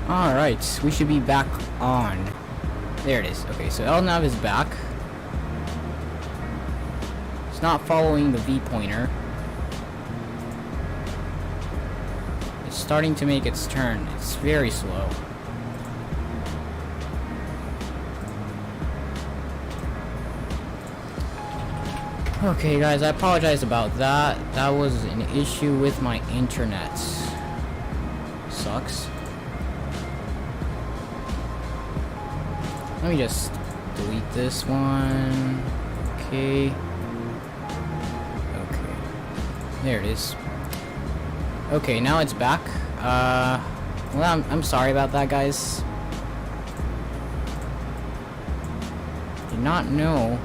Alright, we should be back on. There it is. Okay, so LNAV is back. It's not following the V pointer. It's starting to make its turn. It's very slow. Okay guys, I apologize about that. That was an issue with my internet. Sucks. Let me just delete this one. Okay. Okay. There it is. Okay, now it's back. Well, I'm sorry about that, guys. Did not know.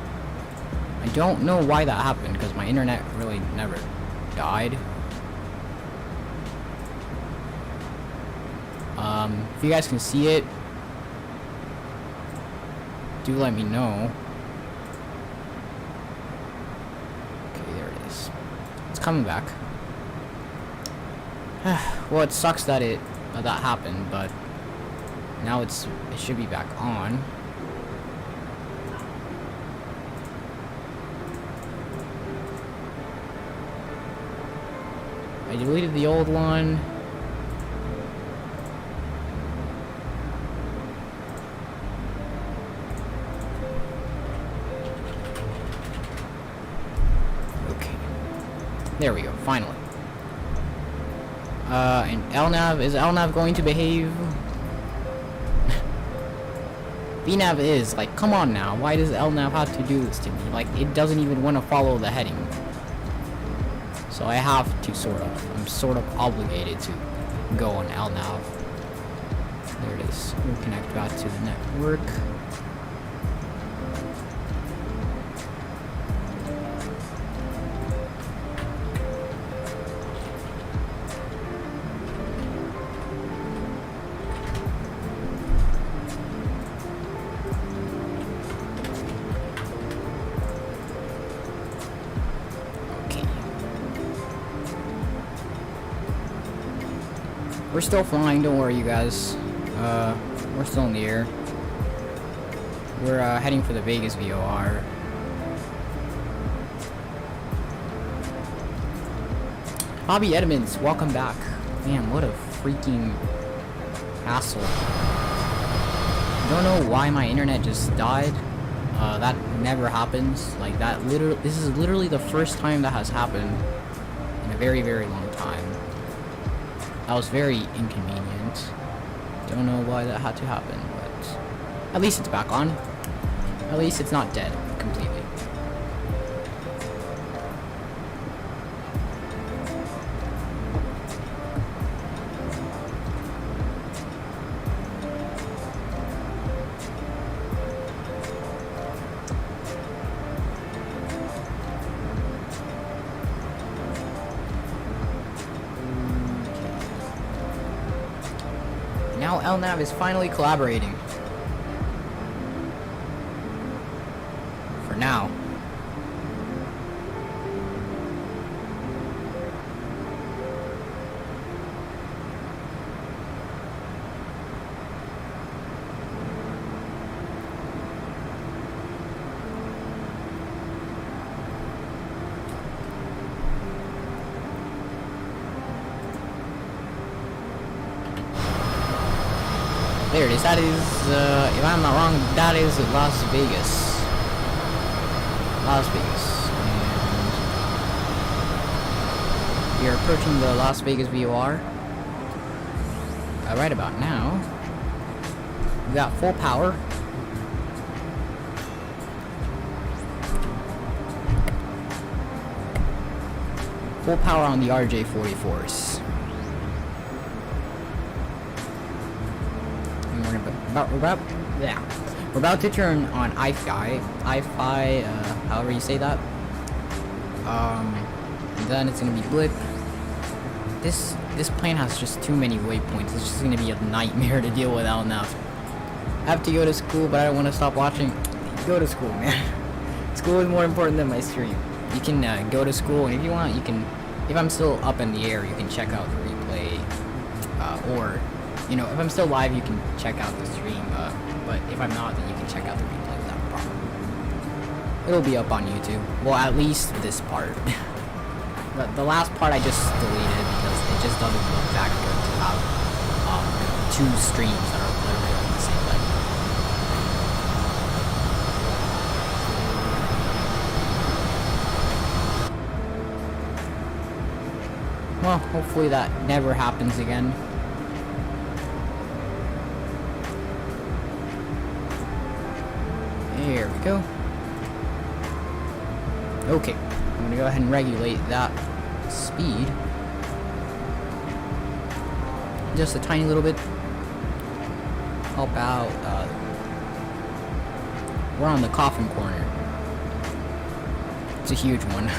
I don't know why that happened, because my internet really never died. If you guys can see it, do let me know. Okay, there it is. It's coming back. Well, it sucks that that happened, but now it should be back on. I deleted the old one. Okay. There we go, finally. And LNAV, is LNAV going to behave? VNAV is, like, come on now, why does LNAV have to do this to me? Like, it doesn't even want to follow the heading. So I have to I'm sort of obligated to go on LNAV. There it is. We'll connect back to the network. We're still flying, don't worry you guys. We're still in the air. We're heading for the Vegas VOR. Bobby Edmonds, welcome back. Man, what a freaking hassle. I don't know why my internet just died. That never happens. Like that this is literally the first time that has happened in a very, very long time. That was very inconvenient. Don't know why that had to happen, but at least it's back on. At least it's not dead completely. Now LNAV is finally collaborating. For now. There it is. That is, if I'm not wrong, that is Las Vegas. Las Vegas. And we are approaching the Las Vegas VOR. Right about now. We got full power. Full power on the RJ44s. We're about to turn on I-Fi, however you say that. And then it's gonna be blip. This plane has just too many waypoints. It's just gonna be a nightmare to deal with out now. I have to go to school, but I don't want to stop watching. Go to school, man. School is more important than my stream. You can go to school, and if you want, you can. If I'm still up in the air, you can check out the replay, or You know, if I'm still live, you can check out the stream, but if I'm not, then you can check out the replay without a problem. It'll be up on YouTube. Well, at least this part. The last part I just deleted because it just doesn't look that good to have two streams that are literally on the same thing. Well, hopefully that never happens again. There we go. Okay, I'm gonna go ahead and regulate that speed just a tiny little bit. Help out. We're on the coffin corner. It's a huge one.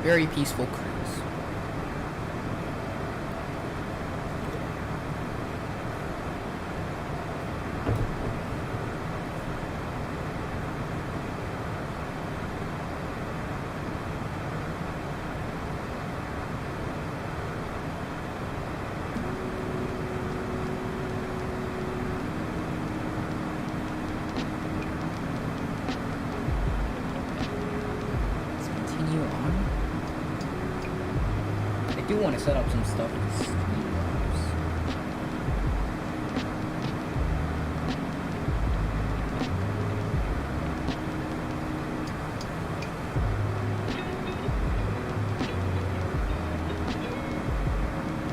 Very peaceful cruise. Let's continue on. I do want to set up some stuff with streamlabs.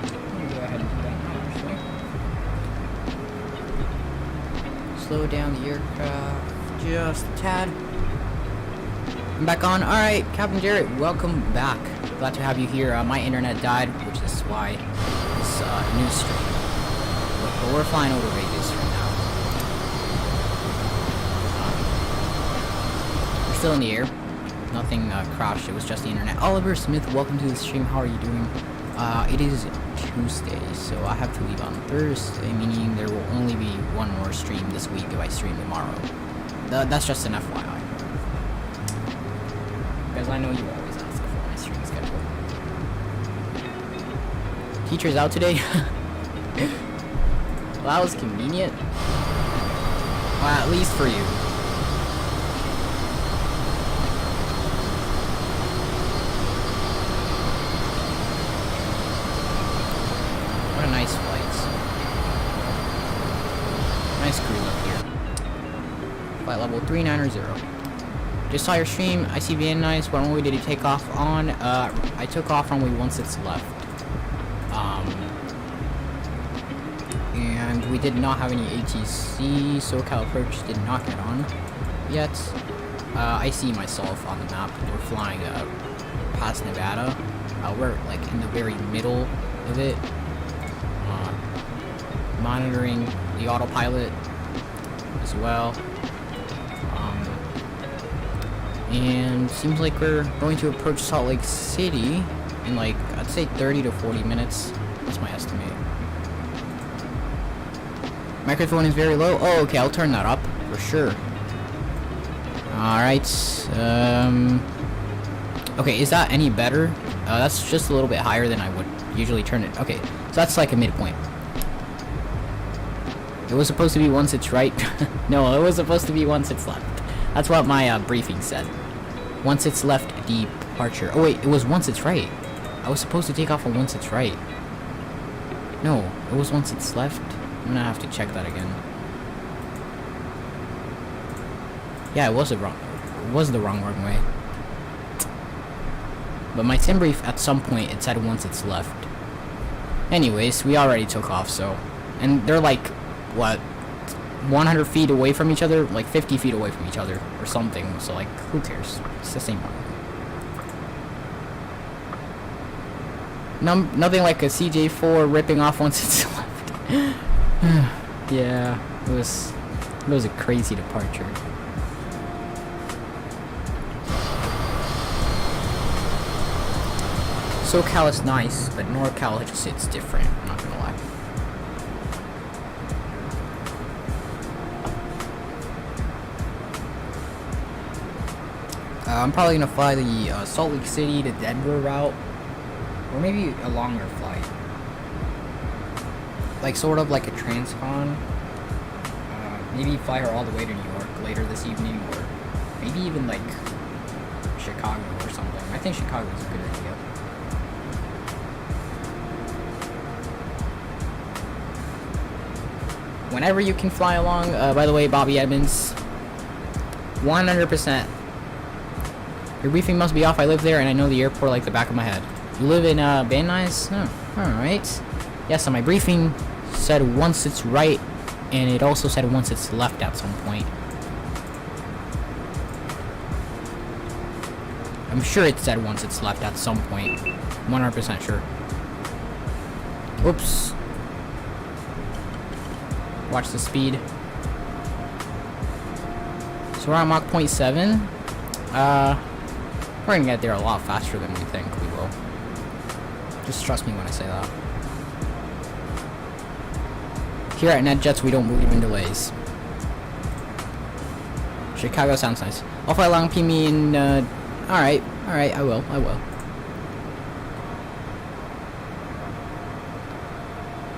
Let me go ahead and do that now, actually. Slow down the aircraft just a tad. I'm back on. Alright, Captain Jarrett, welcome back. Glad to have you here. My internet died, which is why this news stream. But we're flying over Vegas right now. We're still in the air. Nothing crashed. It was just the internet. Oliver Smith, welcome to the stream. How are you doing? It is Tuesday, so I have to leave on Thursday, meaning there will only be one more stream this week if I stream tomorrow. That's just an FYI. Because I know you always ask for my stream schedule. Teacher's out today? Well, that was convenient. Well, at least for you. What a nice flight. Nice cruise up here. Flight level 390. Just saw your stream. I see VATSIM. What runway did you take off on? I took off runway 16 left. And we did not have any ATC. SoCal approach did not get on yet. I see myself on the map. We're flying past Nevada. We're like in the very middle of it. Monitoring the autopilot as well. And seems like we're going to approach Salt Lake City in like, I'd say 30 to 40 minutes. That's my estimate. Microphone is very low. Oh, okay, I'll turn that up for sure. Alright. Okay, is that any better? That's just a little bit higher than I would usually turn it. Okay, so that's like a midpoint. It was supposed to be once it's right. No, it was supposed to be once it's left. That's what my briefing said. Once it's left departure. Oh wait, it was once it's right. I was supposed to take off on once it's right. No, it was once it's left. I'm gonna have to check that again. Yeah, it was the wrong runway. But my sim brief at some point it said once it's left. Anyways, we already took off, so, and they're like what, 100 feet away from each other, like 50 feet away from each other or something, so like who cares, it's the same one. Nothing like a CJ4 ripping off once it's left. Yeah, it was a crazy departure. SoCal is nice, but NorCal it's different. I'm not gonna lie. I'm probably gonna fly the Salt Lake City to Denver route, or maybe a longer flight, like sort of like a transcon. Maybe fly her all the way to New York later this evening, or maybe even like Chicago or something. I think Chicago is a good idea. Whenever you can fly along, by the way, Bobby Edmonds, 100%. Your briefing must be off. I live there and I know the airport like the back of my head. You live in Van Nuys? Oh, alright. Yes, on my briefing said once it's right, and it also said once it's left at some point. I'm sure it said once it's left at some point. 100% sure. Oops. Watch the speed. So we're on Mach 0.7. We're gonna get there a lot faster than we think we will. Just trust me when I say that. Here at NetJets, we don't believe in delays. Chicago sounds nice. I'll fly along me in, alright, I will.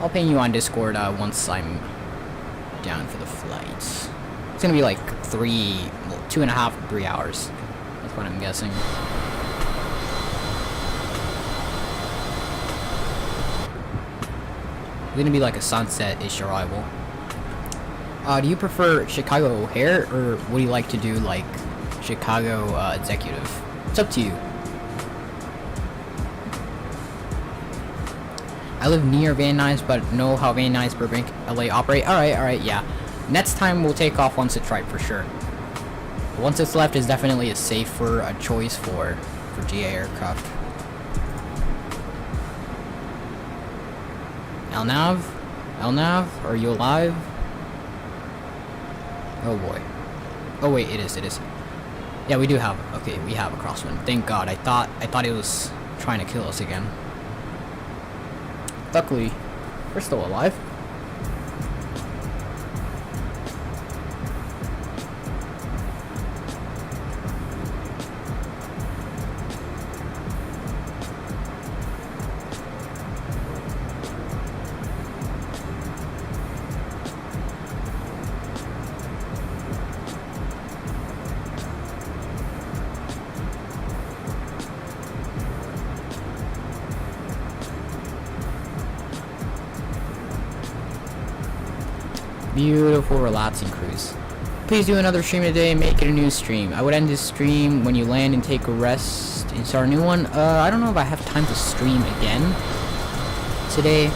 I'll ping you on Discord, once I'm down for the flight. It's gonna be like 2.5, 3 hours. That's what I'm guessing. It's gonna be like a sunset-ish arrival. Do you prefer Chicago O'Hare, or would you like to do like Chicago Executive? It's up to you. I live near Van Nuys, but know how Van Nuys, Burbank, LA operate. Alright, yeah. Next time we'll take off once it's right for sure. Once it's left is definitely a safer choice for GA aircraft. Elnav, are you alive? Oh boy. Oh wait, it is. Yeah, we do have. Okay, we have a crosswind. Thank God. I thought it was trying to kill us again. Luckily, we're still alive. Beautiful relaxing cruise. Please do another stream today and make it a new stream. I would end this stream when you land and take a rest and start a new one. I don't know if I have time to stream again today.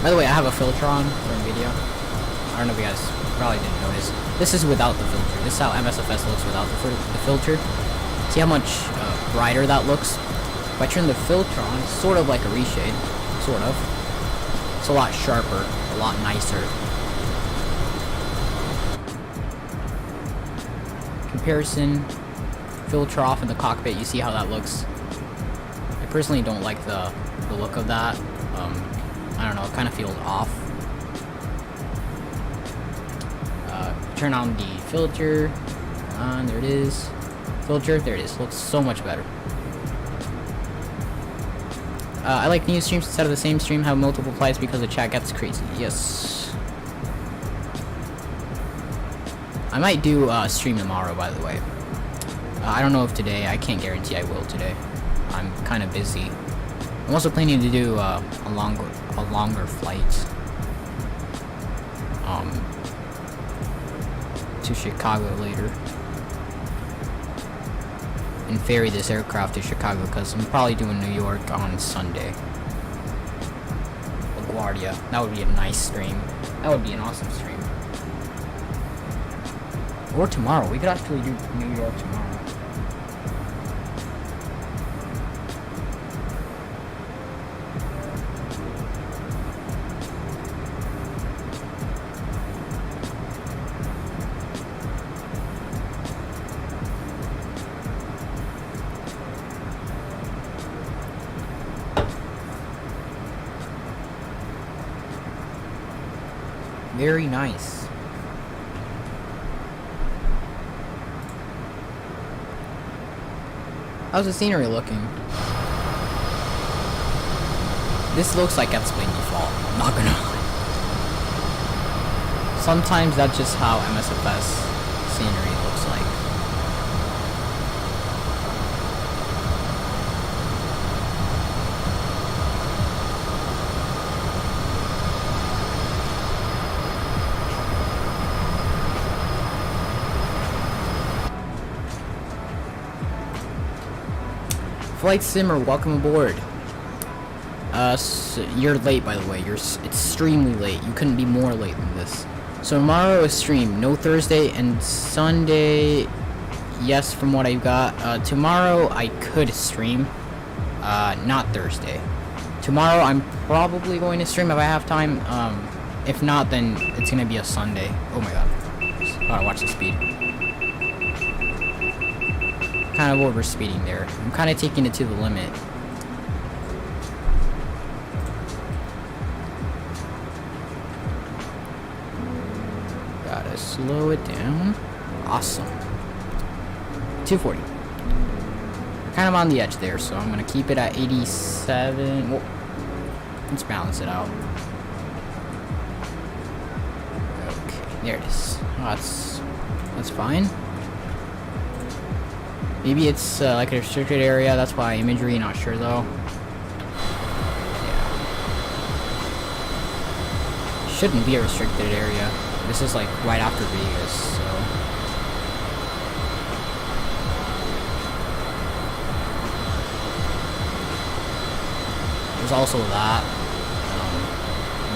By the way, I have a filter on for a video. I don't know if you guys probably didn't notice. This is without the filter. This is how MSFS looks without the filter. See how much brighter that looks? If I turn the filter on, it's sort of like a reshade. Sort of. It's a lot sharper. A lot nicer. Comparison, filter off in the cockpit, you see how that looks. I personally don't like the look of that. I don't know, it kind of feels off. Turn on the filter, there it is. Filter, there it is, looks so much better. I like new streams instead of the same stream, have multiple flights because the chat gets crazy. Yes. I might do a stream tomorrow, by the way. I don't know if today, I can't guarantee I will today. I'm kind of busy. I'm also planning to do a longer flight. To Chicago later. And ferry this aircraft to Chicago because I'm probably doing New York on Sunday. LaGuardia. That would be a nice stream. That would be an awesome stream. Or tomorrow. We could actually do New York tomorrow. Very nice. How's the scenery looking? This looks like it's by default, I'm not gonna lie. Sometimes that's just how MSFS scenery looks like. Flight Simmer, welcome aboard. So you're late, by the way. It's extremely late. You couldn't be more late than this. So tomorrow is stream. No Thursday and Sunday. Yes, from what I've got. Tomorrow I could stream. Not Thursday. Tomorrow I'm probably going to stream if I have time. If not, then it's gonna be a Sunday. Oh my god. Oh, watch the speed. Kind of over speeding there. I'm kind of taking it to the limit. Gotta slow it down. Awesome. 240. Kind of on the edge there, so I'm gonna keep it at 87. Well, let's balance it out. Okay, there it is. Oh, that's fine. Maybe it's like a restricted area, that's why imagery, not sure though. Yeah. Shouldn't be a restricted area. This is like right after Vegas, so. There's also that.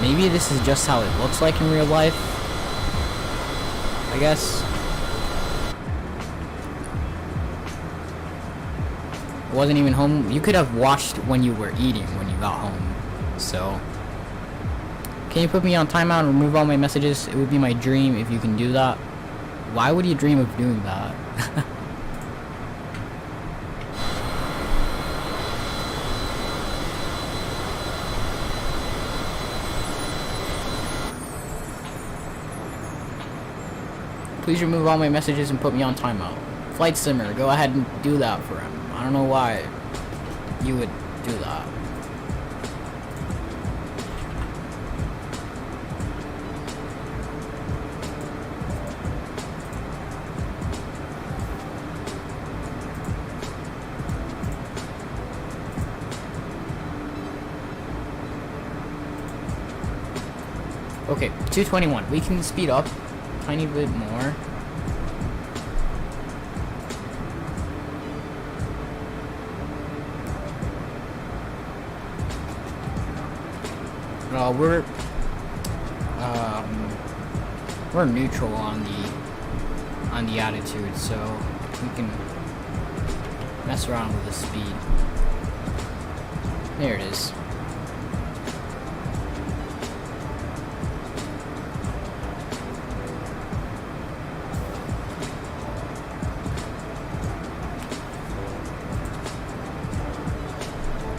Maybe this is just how it looks like in real life, I guess. Wasn't even home. You could have watched when you were eating when you got home. So, can you put me on timeout and remove all my messages? It would be my dream if you can do that. Why would you dream of doing that? Please remove all my messages and put me on timeout. Flight Simmer, go ahead and do that for him. I don't know why you would do that. Okay, 221. We can speed up a tiny bit more. We're neutral on the attitude, so we can mess around with the speed. There it is.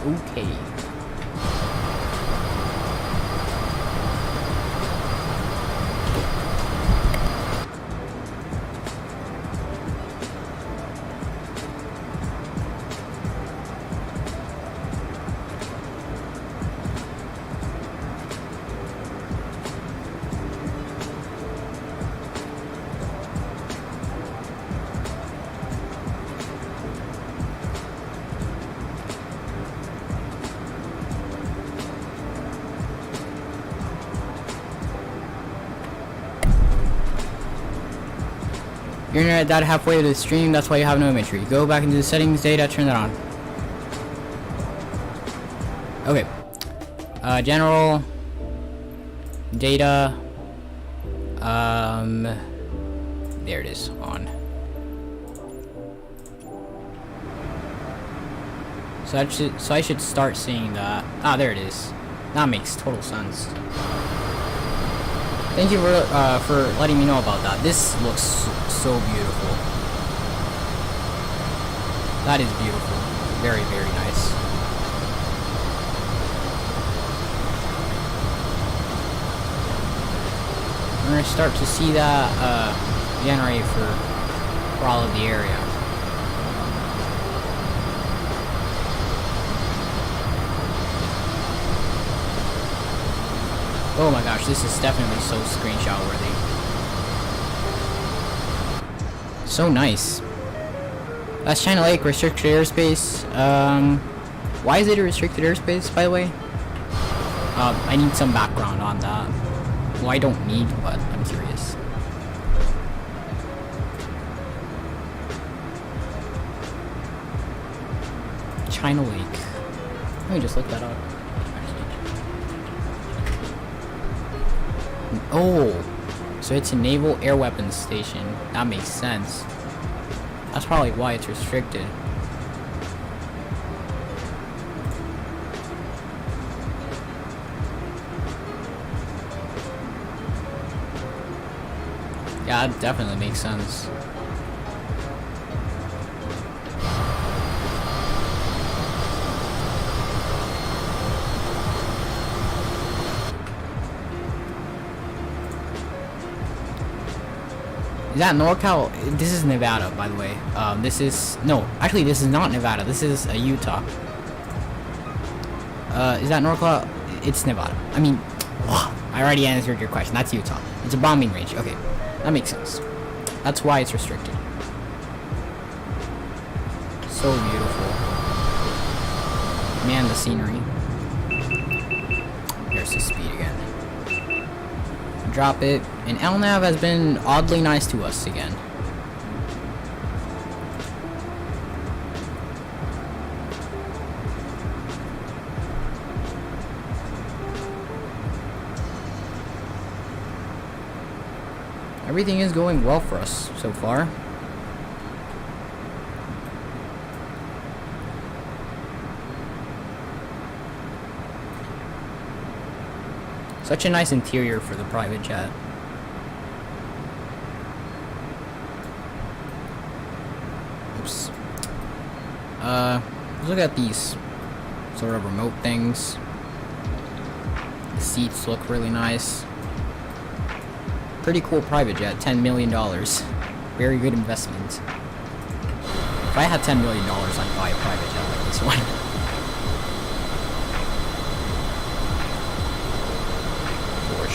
Okay. Your internet died halfway to the stream, that's why you have no imagery. Go back into the settings, data, turn that on. Okay. General. Data. There it is, on. So I should start seeing that. Ah, there it is. That makes total sense. Thank you for letting me know about that. This looks so beautiful. That is beautiful. Very, very nice. gonna start to see that generate for all of the area. Oh my gosh, this is definitely so screenshot worthy. So nice. That's China Lake, restricted airspace. Why is it a restricted airspace, by the way? I need some background on that. Well, I don't need, but I'm curious. China Lake. Let me just look that up. Oh, so it's a naval air weapons station. That makes sense. That's probably why it's restricted. Yeah, that definitely makes sense. Is that NorCal? This is Nevada, by the way. This is... No, actually, this is not Nevada. This is Utah. Is that NorCal? It's Nevada. I mean, I already answered your question. That's Utah. It's a bombing range. Okay, that makes sense. That's why it's restricted. So beautiful. Man, the scenery. Here's the speed again. Drop it, and LNAV has been oddly nice to us again. Everything is going well for us so far. Such a nice interior for the private jet. Oops. Look at these sort of remote things. The seats look really nice. Pretty cool private jet, $10 million. Very good investment. If I had $10 million, I'd buy a private jet like this one.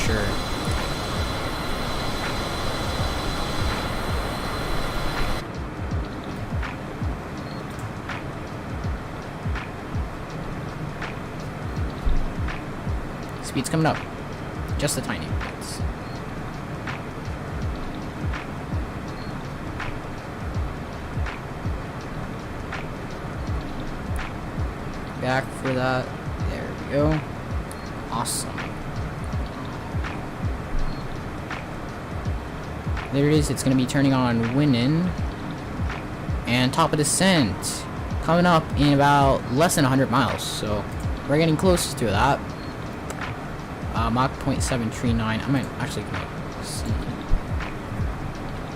Sure. Speed's coming up. Just a tiny bit. Back for that. There we go. Awesome. There it is. It's going to be turning on winning. And top of descent. Coming up in about less than 100 miles. So we're getting close to that. Mach 0.739. I might actually see.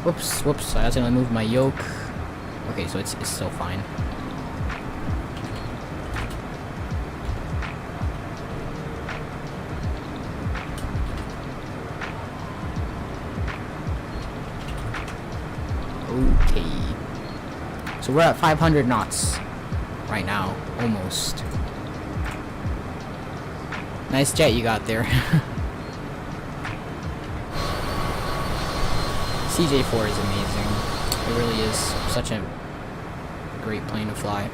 Whoops. I accidentally moved my yoke. Okay, so it's still fine. Okay. So we're at 500 knots right now, almost. Nice jet you got there. CJ4 is amazing. It really is such a great plane to fly.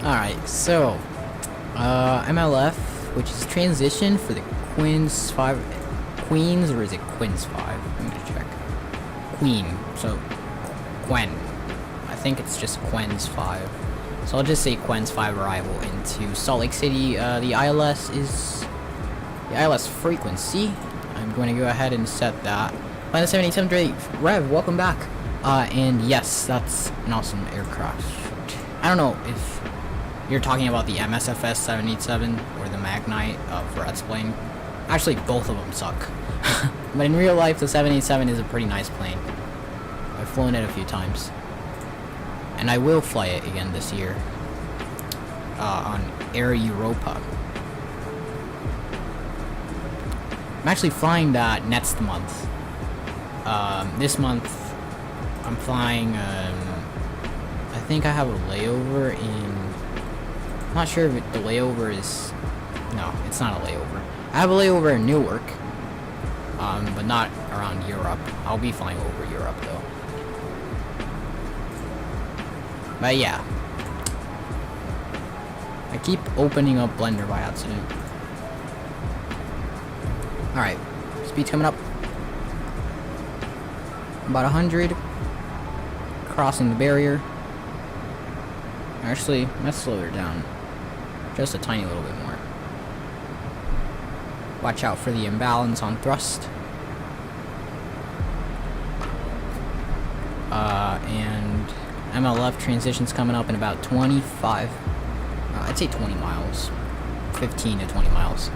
Alright, so Queens or is it Quins 5? Let me check. Queen. So, Quen. I think it's just Quens 5. So I'll just say Quens 5 arrival into Salt Lake City. The ILS is the ILS frequency. I'm going to go ahead and set that. Planet 787 Rev, welcome back. And yes, that's an awesome aircraft. I don't know if you're talking about the MSFS 787 or the Magnite for X-Plane. Actually, both of them suck. But in real life, the 787 is a pretty nice plane. I've flown it a few times. And I will fly it again this year. On Air Europa. I'm actually flying that next month. This month, I'm flying, I think I have a layover in... I'm not sure if the layover is... No, it's not a layover. I have a layover in Newark, but not around Europe. I'll be flying over Europe, though. But yeah. I keep opening up Blender by accident. Alright, speed's coming up. About 100. Crossing the barrier. Actually, let's slow her down. Just a tiny little bit more. Watch out for the imbalance on thrust. And MLF transition's coming up in about 25. I'd say 20 miles. 15 to 20 miles.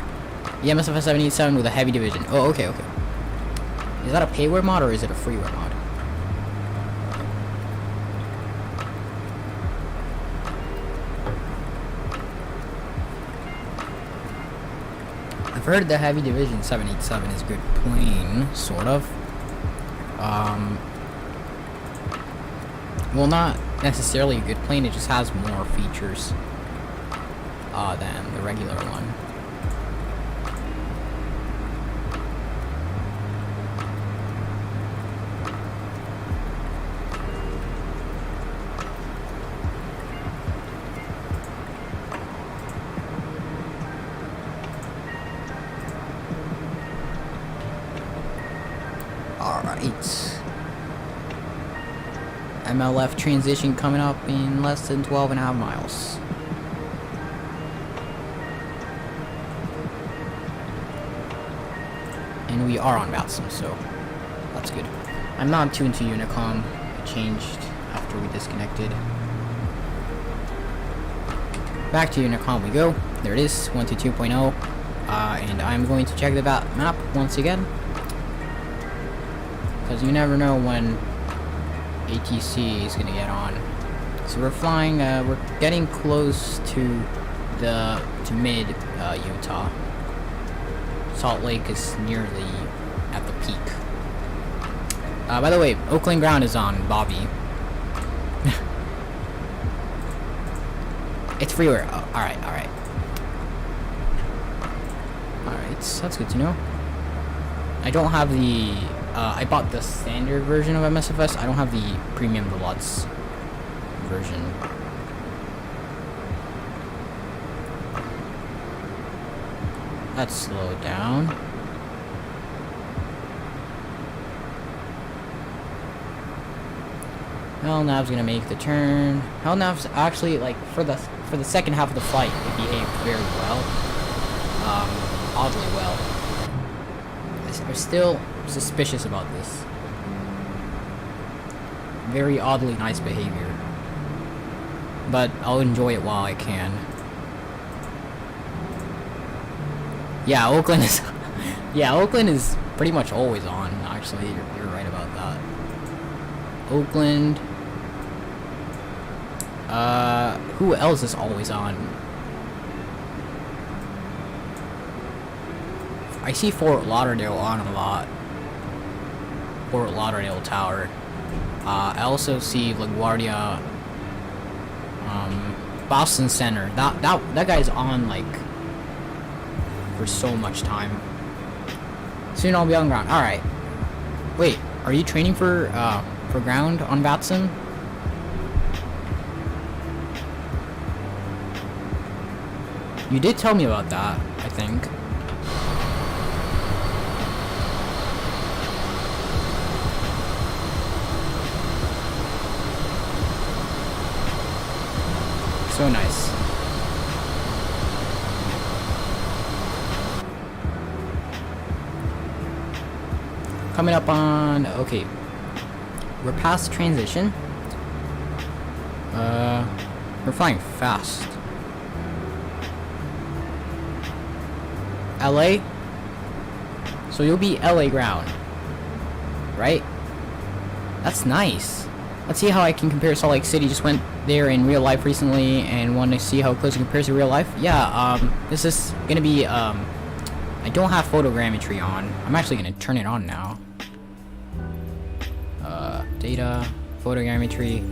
The MSFS 787 with a heavy division. Oh, okay, okay. Is that a payware mod or is it a freeware mod? I've heard the heavy division 787 is a good plane, sort of. Well, not necessarily a good plane, it just has more features than the regular one. Alright. MLF transition coming up in less than 12.5 miles. And we are on VATSIM, so that's good. I'm not tuned to Unicom. It changed after we disconnected. Back to Unicom we go. There it is, 122.0. And I'm going to check the map once again. Because you never know when ATC is going to get on. So we're flying, we're getting close to mid Utah. Salt Lake is nearly at the peak. By the way, Oakland ground is on Bobby. It's freeware. Oh, alright, alright. Alright, that's good to know. I don't have the... I bought the standard version of MSFS. I don't have the premium deluxe version. Let's slow down. Hellnav's gonna make the turn. Hellnav's actually, like, for the second half of the flight, it behaved very well. Oddly well. I'm still suspicious about this. Very oddly nice behavior. But I'll enjoy it while I can. Yeah, Oakland is... yeah, Oakland is pretty much always on, actually. You're right about that. Oakland... who else is always on? I see Fort Lauderdale on a lot. Fort Lauderdale Tower. I also see LaGuardia, Boston Center. That guy's on, like, for so much time. Soon I'll be on ground. Alright. Wait, are you training for ground on VATSIM? You did tell me about that, I think. So nice. Coming up on, okay, we're past transition. We're flying fast. LA, so you'll be LA ground, right? That's nice. Let's see how I can compare Salt Lake City. Just went there in real life recently and want to see how close it compares to real life. Yeah, this is gonna be, I don't have photogrammetry on. I'm actually gonna turn it on now. Data, photogrammetry.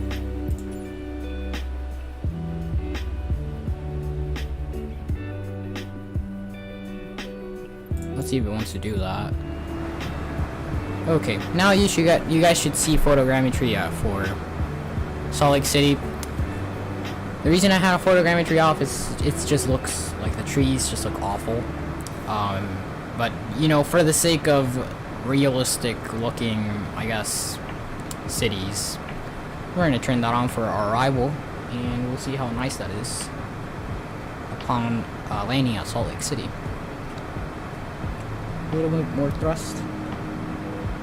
Let's see if it wants to do that. Okay, now you guys should see photogrammetry for Salt Lake City. The reason I had a photogrammetry off is it just looks like the trees just look awful. But you know, for the sake of realistic looking, I guess, cities, we're gonna turn that on for our arrival, and we'll see how nice that is upon landing at Salt Lake City. A little bit more thrust.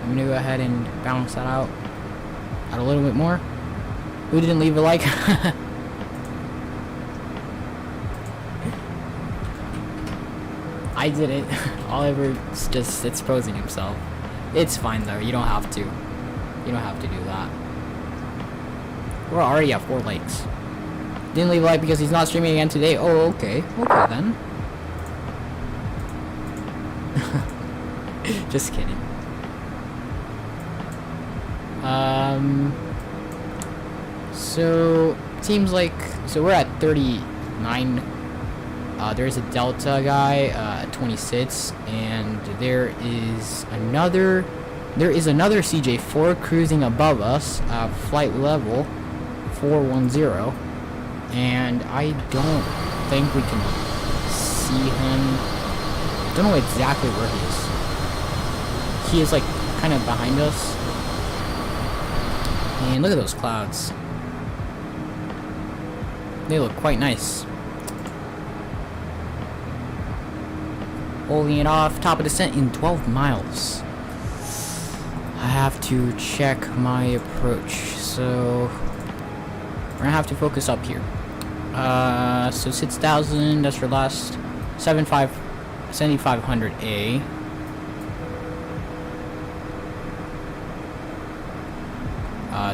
I'm gonna go ahead and balance that out a little bit more. Who didn't leave a like? I did it. Oliver's just exposing himself. It's fine though. You don't have to. You don't have to do that. We're already at 4 likes. Didn't leave a like because he's not streaming again today. Oh, okay. Okay then. Just kidding. So seems like, so we're at 39. There's a Delta guy at 26, and there is another CJ4 cruising above us at flight level 410, and I don't think we can see him. Don't know exactly where he is. He is like kind of behind us. And look at those clouds. They look quite nice. Holding it off, top of descent in 12 miles. I have to check my approach, so we're gonna have to focus up here. So 6,000, that's for last 7,500A.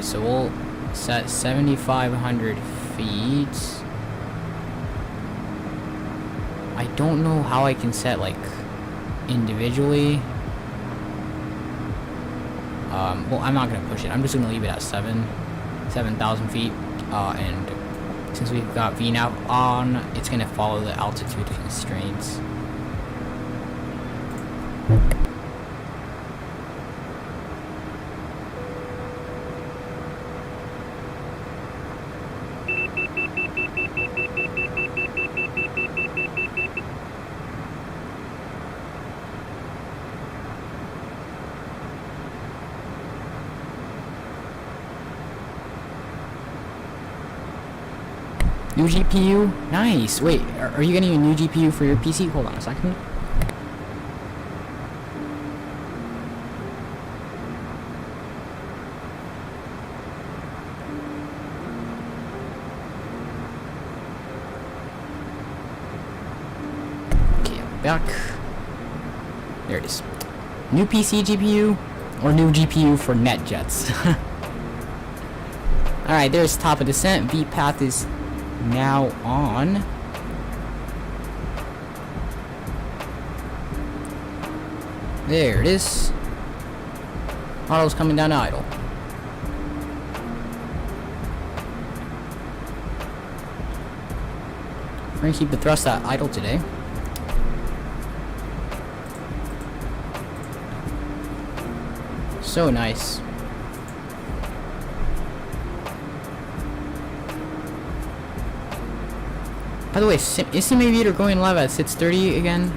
So we'll set 7,500 feet. I don't know how I can set like individually. Well, I'm not gonna push it. I'm just gonna leave it at 7,000 feet. And since we've got VNAV on, it's gonna follow the altitude constraints. New GPU? Nice. Wait, are you getting a new GPU for your PC? Hold on a second. Okay, I'm back. There it is. New PC GPU or new GPU for NetJets? Alright, there's top of descent. V path is now on. There it is. Auto's coming down to idle. We're gonna keep the thrust at idle today. So nice. By the way, is SimAviator going live at 6:30 again?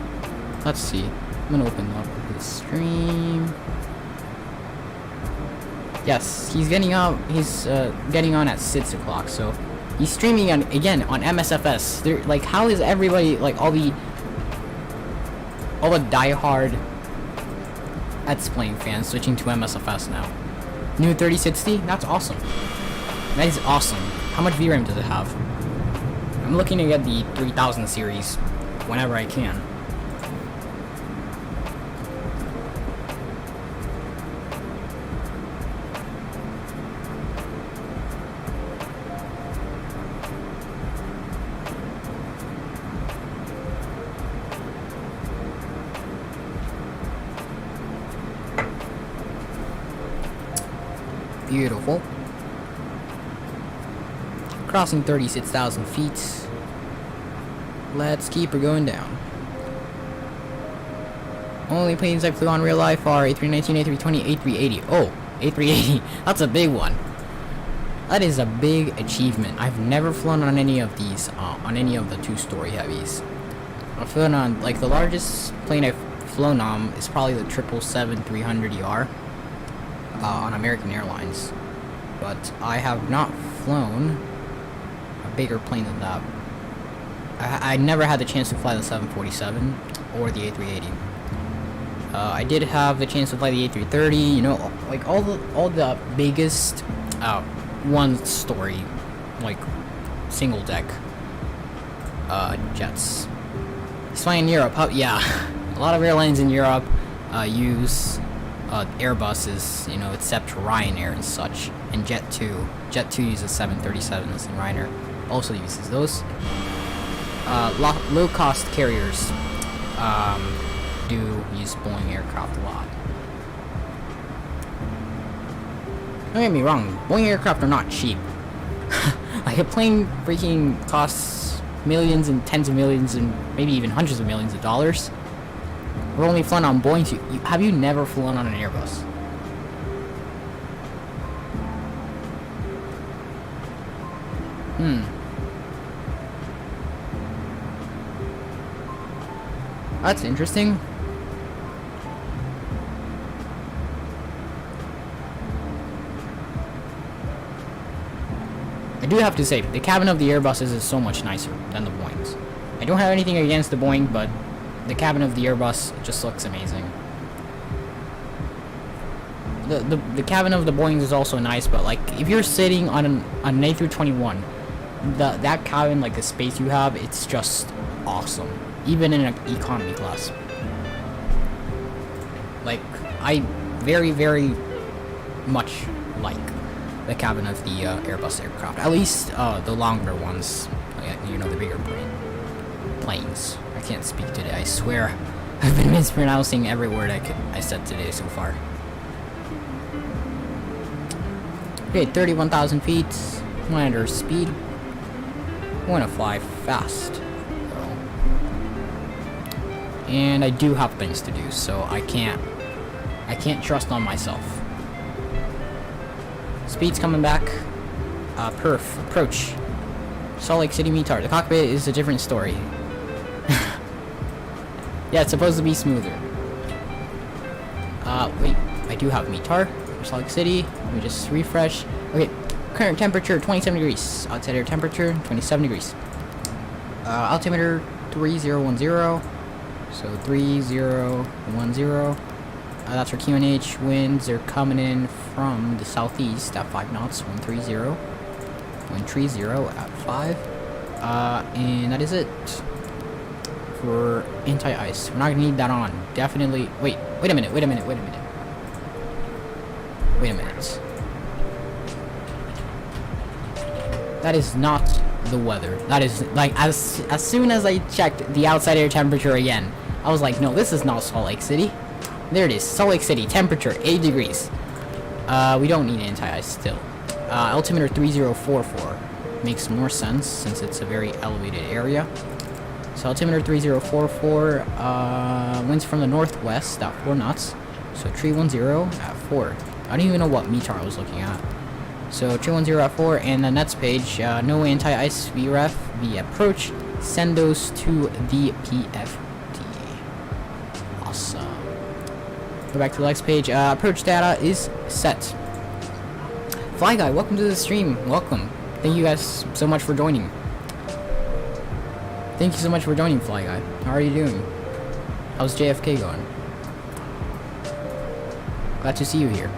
Let's see. I'm gonna open up his stream. Yes, he's getting out. He's getting on at 6 o'clock, so He's streaming on again on MSFS. They're like, how is everybody like all the diehard X-Plane fans switching to MSFS now? New 3060? That's awesome. That is awesome. How much VRAM does it have? I'm looking to get the 3000 series whenever I can. Beautiful. Crossing 36,000 feet. Let's keep her going down. Only planes I flew on real life are A319, A320, A380. Oh, A380. That's a big one. That is a big achievement. I've never flown on any of these, on any of the two-story heavies. I've flown on, like, the largest plane I've flown on is probably the 777-300ER on American Airlines. But I have not flown a bigger plane than that. I never had the chance to fly the 747 or the A380. I did have the chance to fly the A330, you know, like all the biggest one story, like single deck jets. He's flying in Europe. Yeah, a lot of airlines in Europe use Airbuses, you know, except Ryanair and such, and Jet2. Jet2 uses 737s, and Ryanair also uses those. Low-cost carriers do use Boeing aircraft a lot. Don't get me wrong, Boeing aircraft are not cheap. Like, a plane freaking costs millions and tens of millions and maybe even hundreds of millions of dollars. We're only flown on Boeing. Have you never flown on an Airbus? That's interesting. I do have to say, the cabin of the Airbuses is so much nicer than the Boeings. I don't have anything against the Boeing, but the cabin of the Airbus just looks amazing. The cabin of the Boeings is also nice, but like if you're sitting on an A321, that cabin, like the space you have, it's just awesome. Even in an economy class. Like, I very, very much like the cabin of the Airbus aircraft. At least the longer ones, you know, the bigger planes. I can't speak today, I swear. I've been mispronouncing every word I said today so far. Okay, 31,000 feet, lander speed. I want to fly fast, though. And I do have things to do, so I can't trust on myself. Speed's coming back. Perf, approach. Salt Lake City METAR. The cockpit is a different story. Yeah, it's supposed to be smoother. Wait, I do have METAR for Salt Lake City. Let me just refresh. Okay, current temperature 27 degrees. Outside air temperature 27 degrees. Altimeter 3010. So 3010. That's for QNH. Winds are coming in from the southeast at 5 knots. 130. 130 at 5. And that is it for anti-ice. We're not gonna need that on. Definitely. Wait a minute. That is not the weather. That is, like, as soon as I checked the outside air temperature again, I was like, no, this is not Salt Lake City. There it is, Salt Lake City, temperature 8 degrees. We don't need anti-ice still. Altimeter 3044 makes more sense since it's a very elevated area. So altimeter 3044, winds from the northwest at 4 knots. So 310 at 4. I don't even know what METAR I was looking at. So 310 at 4, and the next page, no anti-ice VREF, the approach, send those to the PFD. Awesome. Go back to the next page, approach data is set. Fly Guy, welcome to the stream, welcome. thank you guys so much for joining. Thank you so much for joining, Fly Guy. How are you doing? How's JFK going? Glad to see you here.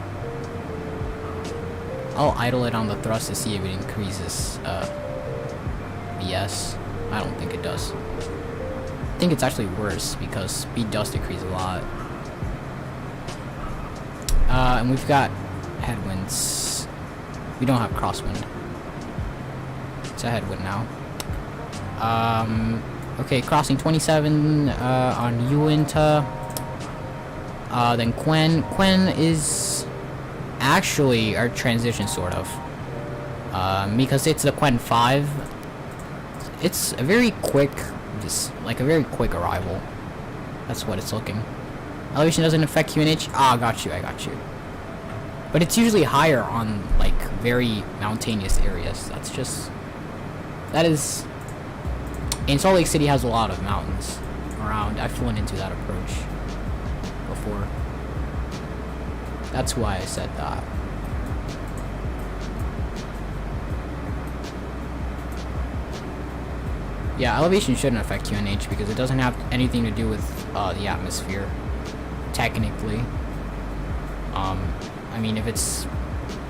I'll idle it on the thrust to see if it increases BS. I don't think it does. I think it's actually worse because speed does decrease a lot. And we've got headwinds. We don't have crosswind. It's a headwind now. Okay, crossing 27 on Uinta. Then Quen. Quen is actually our transition, sort of. Because it's the Quen 5. It's a very quick, just like a very quick arrival. That's what it's looking. Elevation doesn't affect QNH. Ah, I got you. But it's usually higher on like very mountainous areas. That is. And Salt Lake City has a lot of mountains around. I've flown into that approach before. That's why I said that. Yeah, elevation shouldn't affect QNH because it doesn't have anything to do with the atmosphere, technically. I mean, if it's...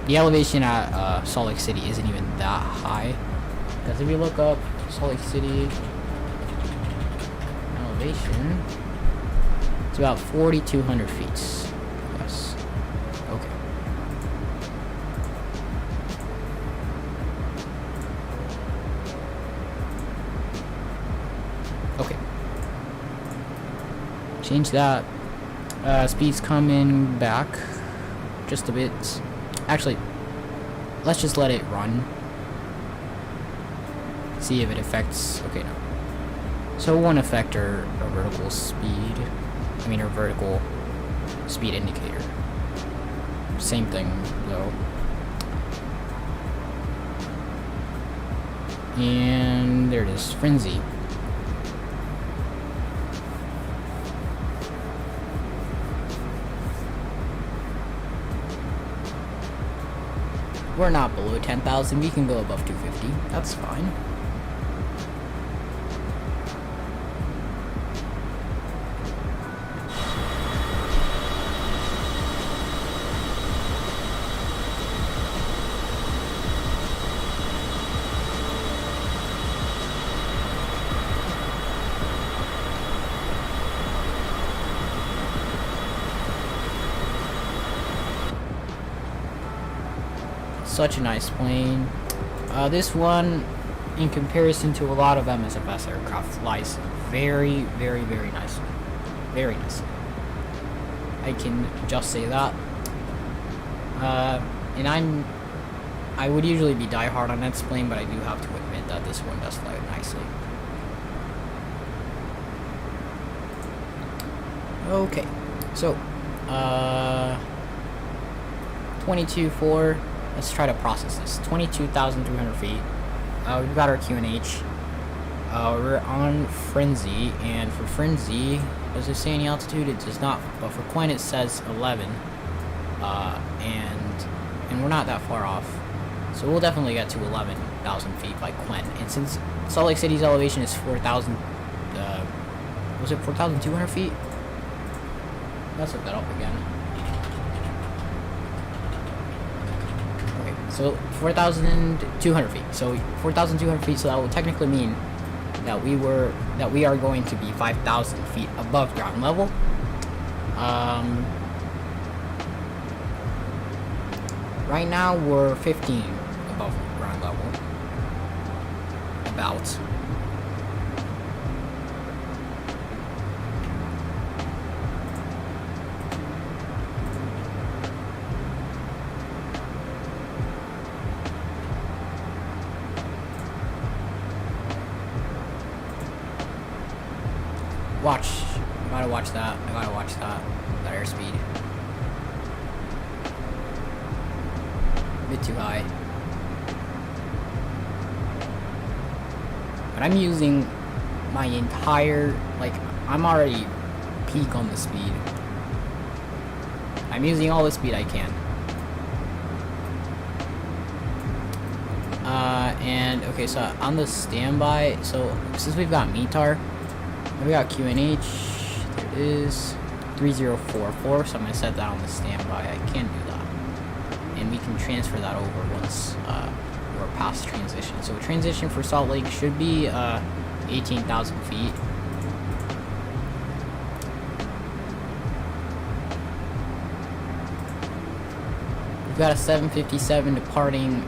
The elevation at Salt Lake City isn't even that high. Because if you look up Salt Lake City elevation, it's about 4,200 feet. Yes. Okay. Okay. Change that. Speed's coming back just a bit. Actually, let's just let it run. See if it affects. Okay, no. So it won't affect our vertical speed. I mean, our vertical speed indicator. Same thing, though. And there it is, Frenzy. We're not below 10,000. We can go above 250. That's fine. Such a nice plane. This one, in comparison to a lot of MSFS aircraft, flies very, very, very nicely. Very nicely. I can just say that. And I would usually be diehard on that plane, but I do have to admit that this one does fly nicely. Okay, so 22.4. Let's try to process this. 22,300 feet. We've got our QNH. We're on Frenzy, and for Frenzy, does it say any altitude? It does not. But for Quen, it says 11. And we're not that far off. So we'll definitely get to 11,000 feet by Quen. And since Salt Lake City's elevation is 4,000, was it 4,200 feet? Let's look that up again. So 4,200 feet. So 4,200 feet. So that will technically mean that we are going to be 5,000 feet above ground level. Right now we're 15 above ground level. About. I gotta watch that. I gotta watch that. That airspeed. A bit too high. But I'm using my entire, like, I'm already peak on the speed. I'm using all the speed I can. And okay, so on the standby, so since we've got METAR, we got QNH, there it is, 3044, so I'm gonna set that on the standby. I can do that. And we can transfer that over once we're past transition. So transition for Salt Lake should be 18,000 feet. We've got a 757 departing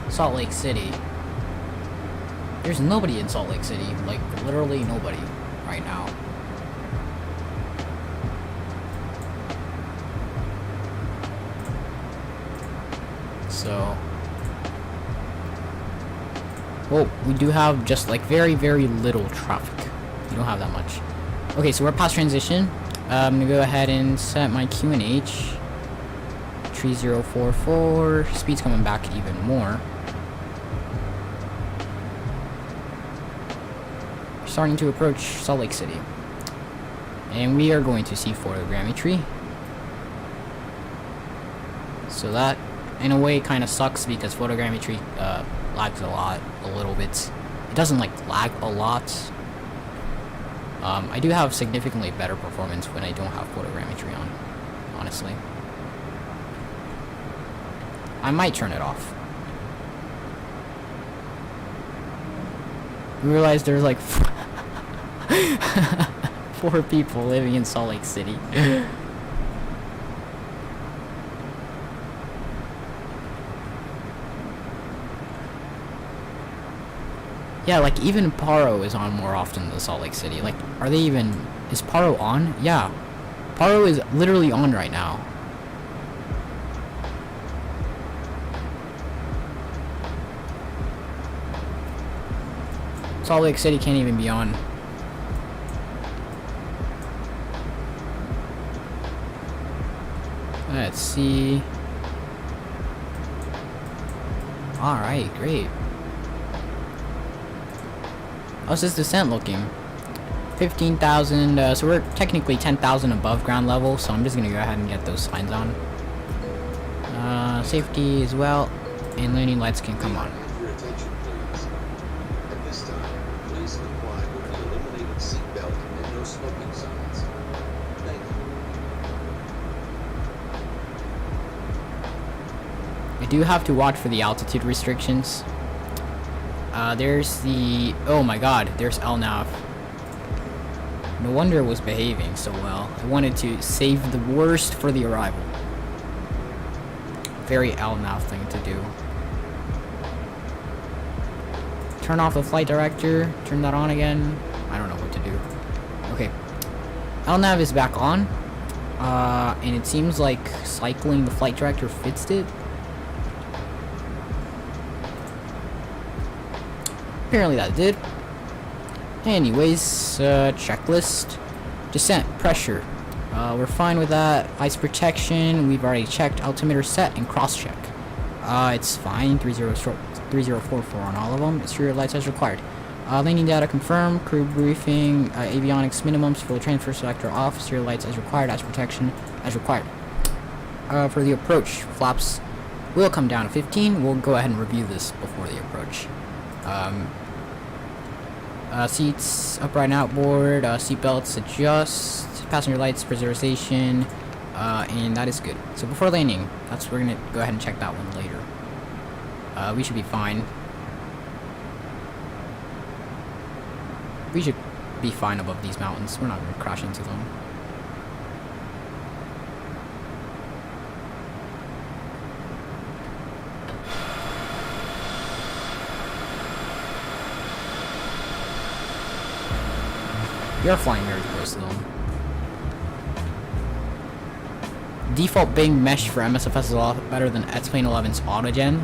Salt Lake City. There's nobody in Salt Lake City, like literally nobody right now. So, well, we do have just like very little traffic. We don't have that much. Okay, so we're past transition. I'm gonna go ahead and set my QNH 3044. Speed's coming back even more. Starting to approach Salt Lake City, and we are going to see photogrammetry. So that in a way kind of sucks because photogrammetry lags a little bit. It doesn't like lag a lot. I do have significantly better performance when I don't have photogrammetry on, honestly. I might turn it off. We realized there's like 4 people living in Salt Lake City. Yeah, like even Paro is on more often than Salt Lake City. Like, are they even... Is Paro on? Yeah. Paro is literally on right now. Salt Lake City can't even be on. Let's see. Alright, great. How's this descent looking? 15,000, so we're technically 10,000 above ground level, so I'm just gonna go ahead and get those signs on. Safety as well, and landing lights can come on. Your attention, please. At this time, please comply with the illuminated seatbelt and no smoking signs. Thank you. I do have to watch for the altitude restrictions. There's the... Oh my god, there's LNAV. No wonder it was behaving so well. I wanted to save the worst for the arrival. Very LNAV thing to do. Turn off the flight director. Turn that on again. I don't know what to do. Okay. LNAV is back on. And it seems like cycling the flight director fixed it. Apparently that did. Anyways, checklist. Descent, pressure. We're fine with that. Ice protection, we've already checked. Altimeter set and cross-check. It's fine. 3044 on all of them. Exterior lights as required. Landing data confirmed. Crew briefing. Avionics minimums. Full transfer selector off. Exterior lights as required. Ice protection as required. For the approach, flaps will come down to 15. We'll go ahead and review this before the approach. Seats upright and outboard, seat belts adjust, passenger lights pressurization, and that is good. So before landing, we're gonna go ahead and check that one later. We should be fine. We should be fine above these mountains. We're not gonna crash into them. We are flying very close to them. Default Bing mesh for MSFS is a lot better than X-Plane 11's autogen.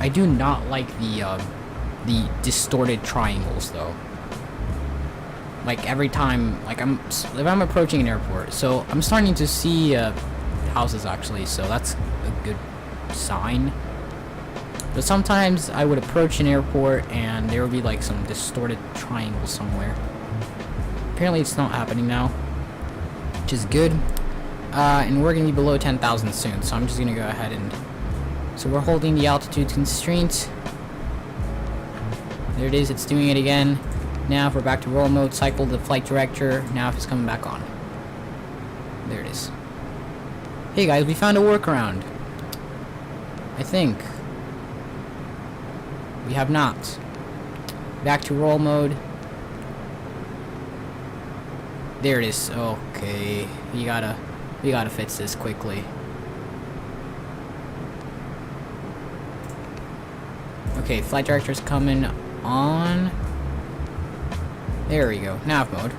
I do not like the distorted triangles though. Like every time, like if I'm approaching an airport, so I'm starting to see houses actually, so that's a good sign. But sometimes I would approach an airport and there would be like some distorted triangle somewhere. Apparently it's not happening now, which is good. And we're gonna be below 10,000 soon, so I'm just gonna go ahead and... So we're holding the altitude constraint. There it is, it's doing it again. Now if we're back to roll mode, cycle the flight director. Now if it's coming back on. There it is. Hey guys, we found a workaround. I think. We have not. Back to roll mode. There it is. Okay. We gotta fix this quickly. Okay, flight director's coming on. There we go. Nav mode.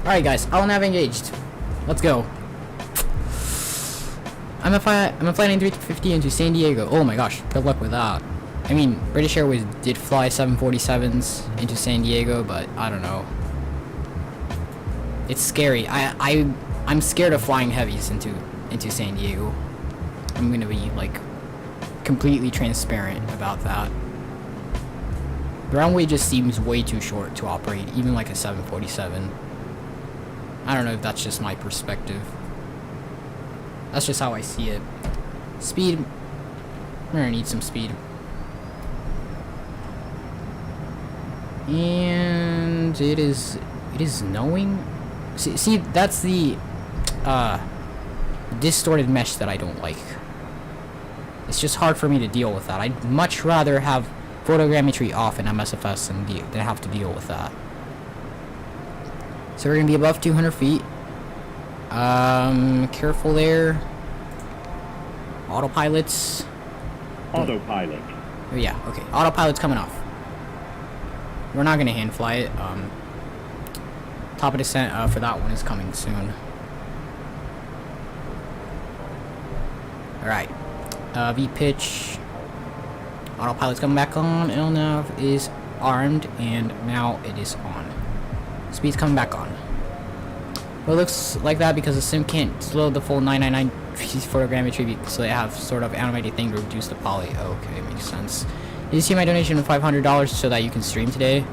Alright guys, all nav engaged. Let's go. I'm a flight 350 into San Diego. Oh my gosh, good luck with that. I mean, British Airways did fly 747s into San Diego, but I don't know. It's scary. I'm scared of flying heavies into San Diego. I'm gonna be like completely transparent about that. The runway just seems way too short to operate, even like a 747. I don't know if that's just my perspective. That's just how I see it. Speed. We're gonna need some speed. And it is snowing. See, that's the distorted mesh that I don't like. It's just hard for me to deal with that. I'd much rather have photogrammetry off in MSFS than have to deal with that. So we're gonna be above 200 feet. Careful there. Autopilots. Autopilot. Oh yeah, okay. Autopilot's coming off. We're not gonna hand fly it. Top of descent for that one is coming soon. Alright. V pitch. Autopilot's coming back on. LNAV is armed and now it is on. Speed's coming back on. Well, it looks like that because the sim can't slow the full 999 photogrammetry, so they have sort of animated thing to reduce the poly. Okay, makes sense. Did you see my donation of $500 so that you can stream today?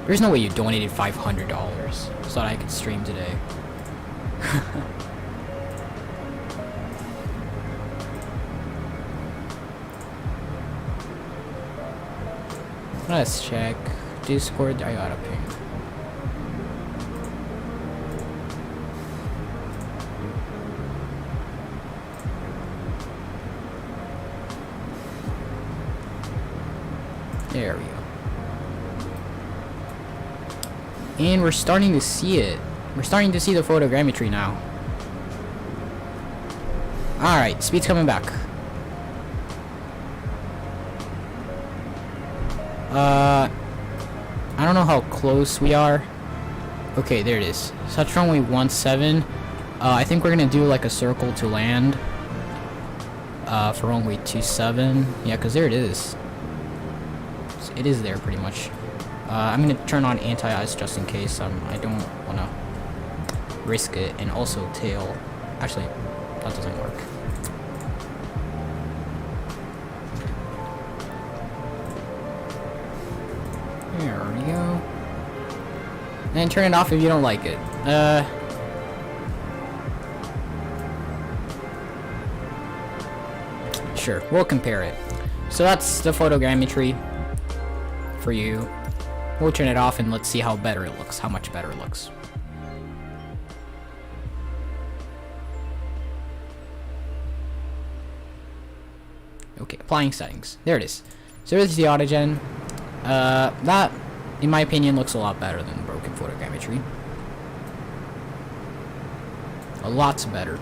There's no way you donated $500 so that I could stream today. Let's check. Discord, I got a ping. There we go. And we're starting to see it. We're starting to see the photogrammetry now. Alright, speed's coming back. I don't know how close we are. Okay, there it is. Touch runway 17. I think we're gonna do like a circle to land. For runway 27. Yeah, because there it is. It is there pretty much. I'm gonna turn on anti-ice just in case. I don't wanna risk it, and also tail. Actually, that doesn't work. There we go. And turn it off if you don't like it. Sure, we'll compare it. So that's the photogrammetry for you. We'll turn it off and let's see how better it looks, how much better it looks. Okay, applying settings. There it is. So there's the autogen. That, in my opinion, looks a lot better than broken photogrammetry. A lot better.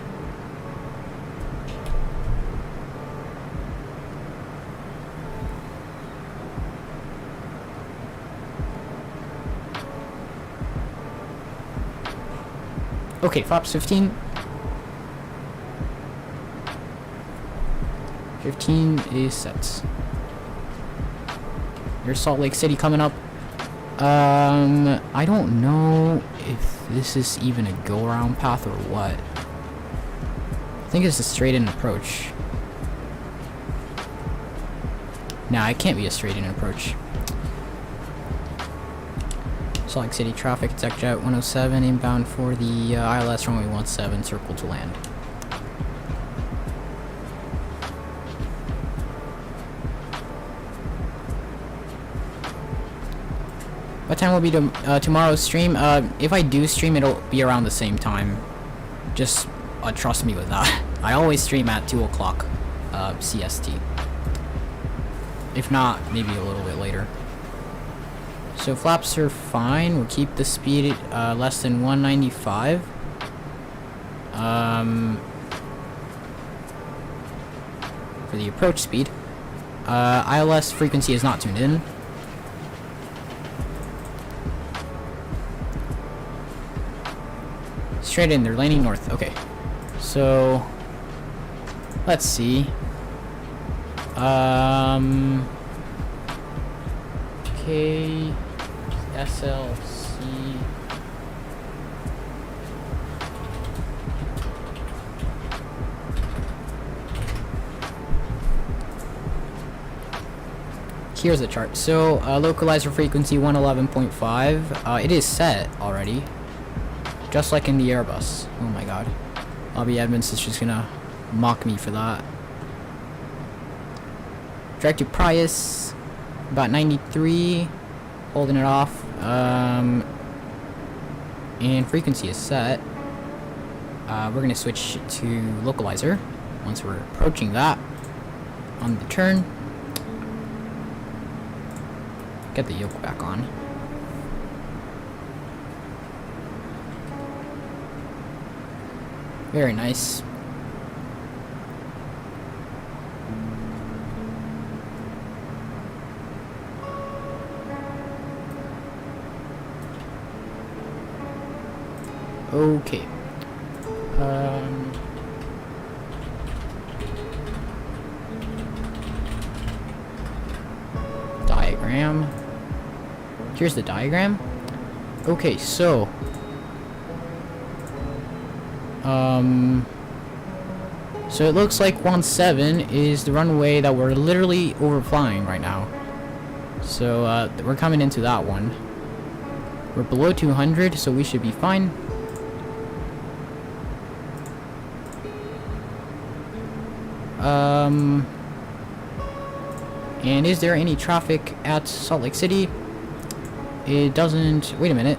Okay, flaps 15. 15 is set. There's Salt Lake City coming up. I don't know if this is even a go-around path or what. I think it's a straight-in approach. Nah, it can't be a straight-in approach. Salt Lake City traffic, Tech Jet 107 inbound for the ILS runway 17, circle to land. What time will be tomorrow's stream? If I do stream, it'll be around the same time. Just trust me with that. I always stream at 2 o'clock CST. If not, maybe a little bit later. So flaps are fine. We'll keep the speed less than 195. For the approach speed. ILS frequency is not tuned in. Straight in, they're landing north. Okay. So let's see. KSLC. Here's the chart. So localizer frequency 111.5. It is set already. Just like in the Airbus. Oh my god. Bobby Edmonds is just gonna mock me for that. Direct to Prius. About 93. Holding it off. And frequency is set. We're gonna switch to localizer. Once we're approaching that. On the turn. Get the yoke back on. Very nice. Okay. Diagram. Here's the diagram. Okay, so so it looks like 17 is the runway that we're literally overflying right now. So we're coming into that one. We're below 200, so we should be fine. And is there any traffic at Salt Lake City? It doesn't. Wait a minute.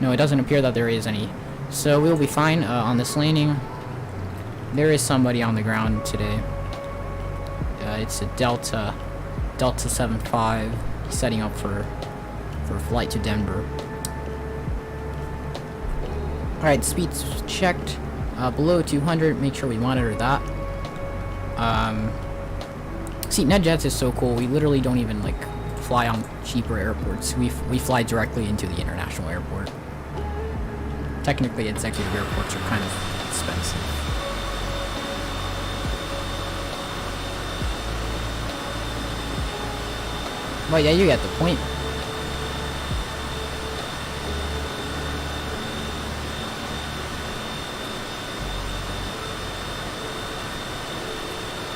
No, it doesn't appear that there is any. So we'll be fine on this landing. There is somebody on the ground today. It's a Delta 75 setting up for a flight to Denver. Alright, speed's checked. Below 200, make sure we monitor that. See, NetJets is so cool. We literally don't even like fly on cheaper airports. We fly directly into the international airport. Technically, executive airports are kind of expensive. But yeah, you get the point.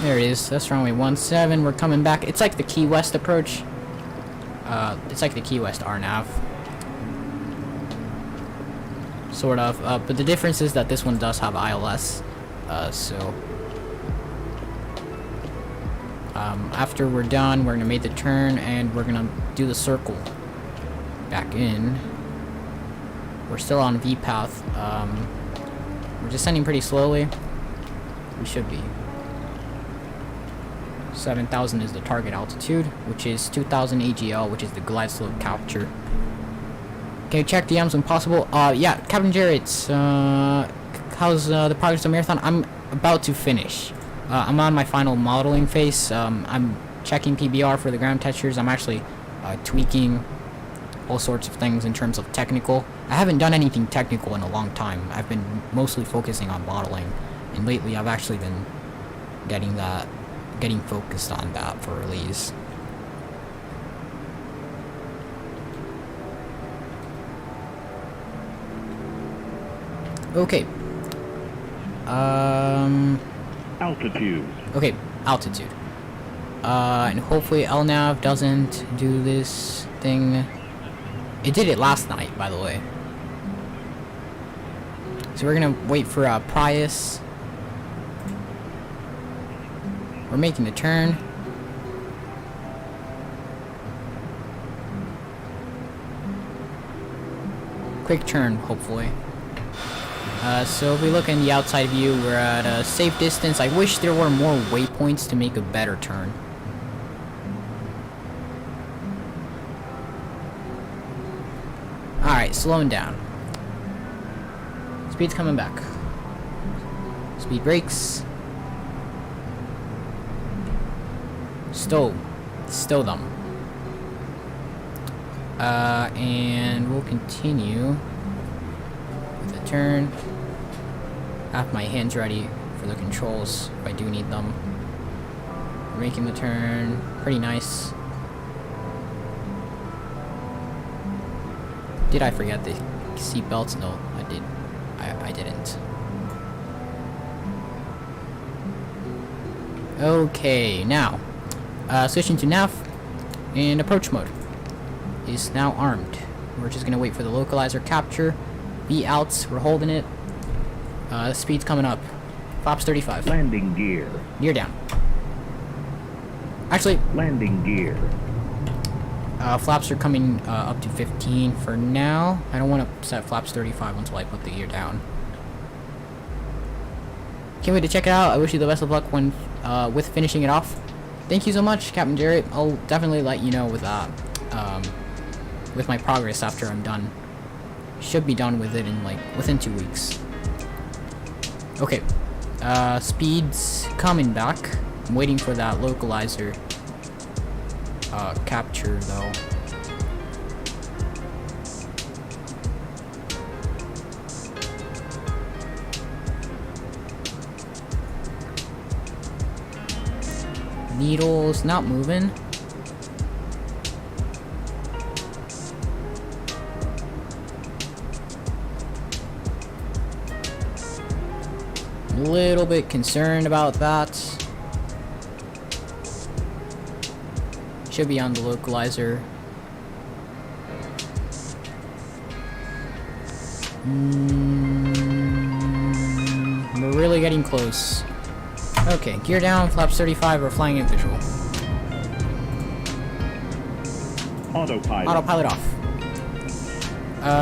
There it is. That's runway 17. We're coming back. It's like the Key West approach. It's like the Key West RNAV. Sort of. But the difference is that this one does have ILS. After we're done, we're going to make the turn and we're going to do the circle back in. We're still on V path. We're descending pretty slowly. We should be. 7,000 is the target altitude, which is 2,000 AGL, which is the glide slope capture. Okay, check DMs when possible. Yeah, Captain Jarrett's, how's the progress of marathon? I'm about to finish. I'm on my final modeling phase. I'm checking PBR for the ground textures. I'm actually tweaking all sorts of things in terms of technical. I haven't done anything technical in a long time. I've been mostly focusing on modeling, and lately I've actually been getting focused on that for release. Okay. Altitude. Okay, altitude. And hopefully LNAV doesn't do this thing. It did it last night, by the way. So we're gonna wait for Prius. We're making the turn. Quick turn, hopefully. So if we look in the outside view, we're at a safe distance. I wish there were more waypoints to make a better turn. Alright, slowing down. Speed's coming back. Speed brakes. Stow them. And we'll continue with the turn. Have my hands ready for the controls if I do need them. We're making the turn. Pretty nice. Did I forget the seat belts? No, I did. I didn't. Okay, now switching to nav, and approach mode is now armed. We're just gonna wait for the localizer capture. V outs, we're holding it. Speed's coming up. Flaps 35. Landing gear. Gear down. Actually, Landing gear. flaps are coming up to 15 for now. I don't want to set flaps 35 until I put the gear down. Can't wait to check it out. I wish you the best of luck when with finishing it off. Thank you so much, Captain Jarrett. I'll definitely let you know with my progress after I'm done. Should be done with it in within 2 weeks. Okay, speed's coming back. I'm waiting for that localizer capture though. Needle's not moving. A little bit concerned about that. Should be on the localizer. We're really getting close. Okay, gear down, flaps 35, we're flying in visual. Autopilot. Autopilot off.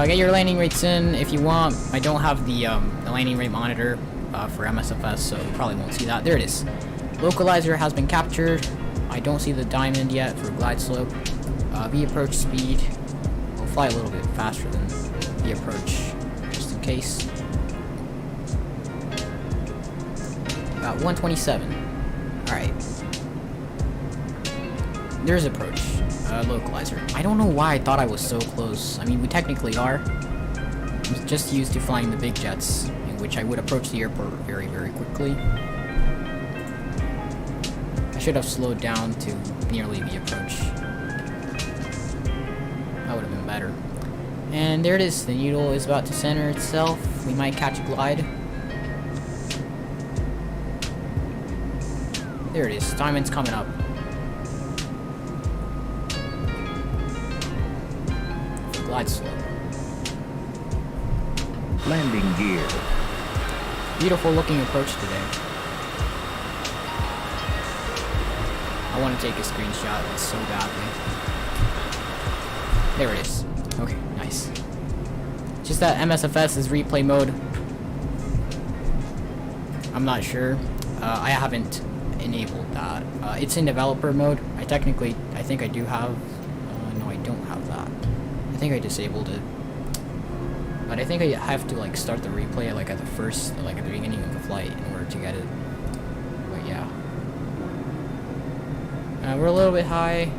Get your landing rates in if you want. I don't have the landing rate monitor for MSFS, so you probably won't see that. There it is. Localizer has been captured. I don't see the diamond yet for glide slope. V approach speed. We'll fly a little bit faster than the approach, just in case. About 127. Alright. There's approach. Localizer. I don't know why I thought I was so close. I mean, we technically are. I'm just used to flying the big jets, in which I would approach the airport very, very quickly. I should have slowed down to nearly the approach. That would have been better. And there it is. The needle is about to center itself. We might catch a glide. There it is. Diamond's coming up. Glide slope. Landing gear. Beautiful looking approach today. I want to take a screenshot of this so badly. There it is. Okay, nice. Just that MSFS is replay mode. I'm not sure. I haven't enabled that. It's in developer mode. I think I do have. No, I don't have that. I think I disabled it. But I think I have to start the replay at the first, at the beginning of the flight in order to get it. But yeah. We're a little bit high.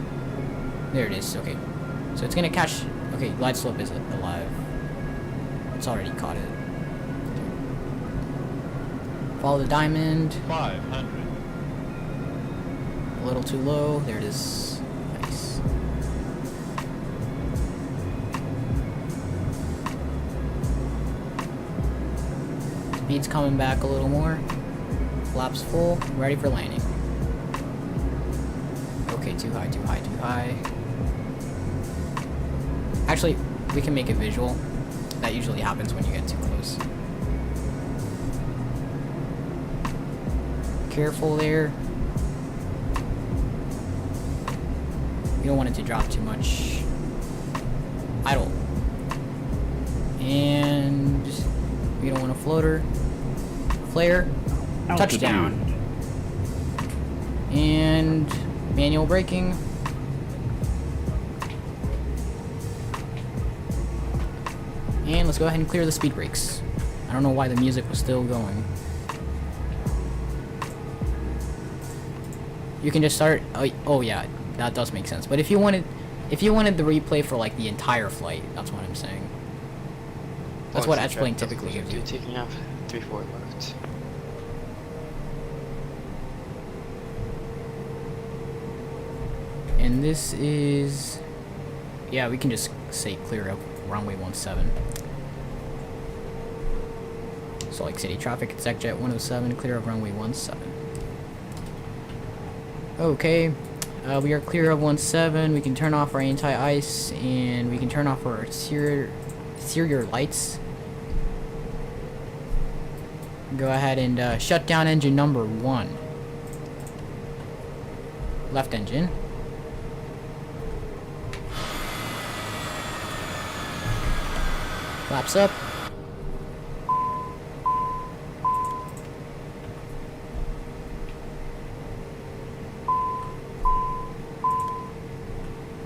There it is. Okay. So it's gonna catch a Okay, glide slope is alive. It's already caught it. Follow the diamond. 500. A little too low. There it is. Nice. Speed's coming back a little more. Flaps full. Ready for landing. Okay, too high, too high, too high. Actually, we can make it visual. That usually happens when you get too close. Careful there. You don't want it to drop too much. Idle. And we don't want a floater. Flare. Touchdown. And manual braking. And let's go ahead and clear the speed brakes. I don't know why the music was still going. You can just start. Oh yeah, that does make sense. But if you wanted the replay for like the entire flight, that's what I'm saying. That's what edge plane typically gives you. Taking off 3-4 left. And this is, yeah, we can just say clear up runway 17. Salt Lake City traffic, exec jet 107, clear of runway 17. Okay, we are clear of 17. We can turn off our anti-ice and we can turn off our exterior lights. Go ahead and shut down engine number 1. Left engine. Flaps up.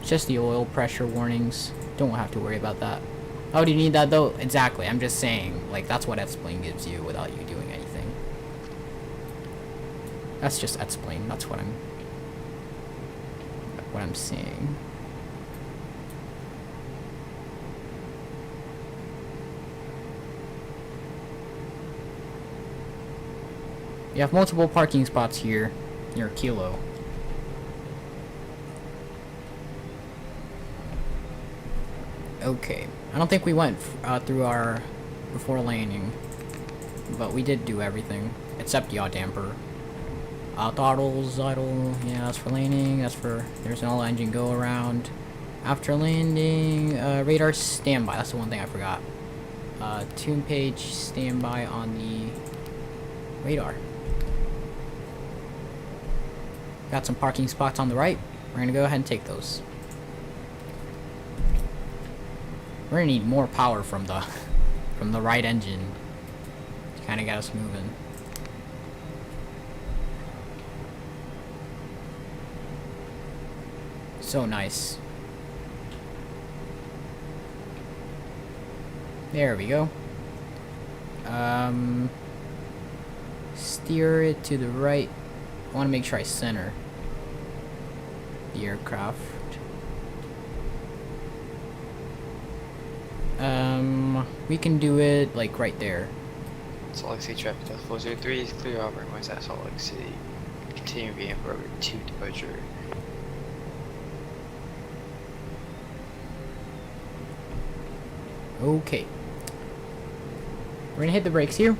Just the oil pressure warnings. Don't have to worry about that. Oh, do you need that though? Exactly. I'm just saying, like, that's what X-Plane gives you without you doing anything. That's just X-Plane. That's what I'm saying. You have multiple parking spots here near Kilo. Okay, I don't think we went through our before landing, but we did do everything except yaw damper. Throttles, idle, yeah, that's for landing. That's for, there's an all engine go around. After landing, radar standby. That's the one thing I forgot. Tune page standby on the radar. Got some parking spots on the right. We're gonna go ahead and take those. We're gonna need more power from the right engine to kind of get us moving. So nice. There we go. Steer it to the right. I want to make sure I center the aircraft. We can do it like right there. Salt Lake City traffic Delta 403 is clear over runway at Salt Lake City. Continue being for over 2 departure. Okay. We're gonna hit the brakes here.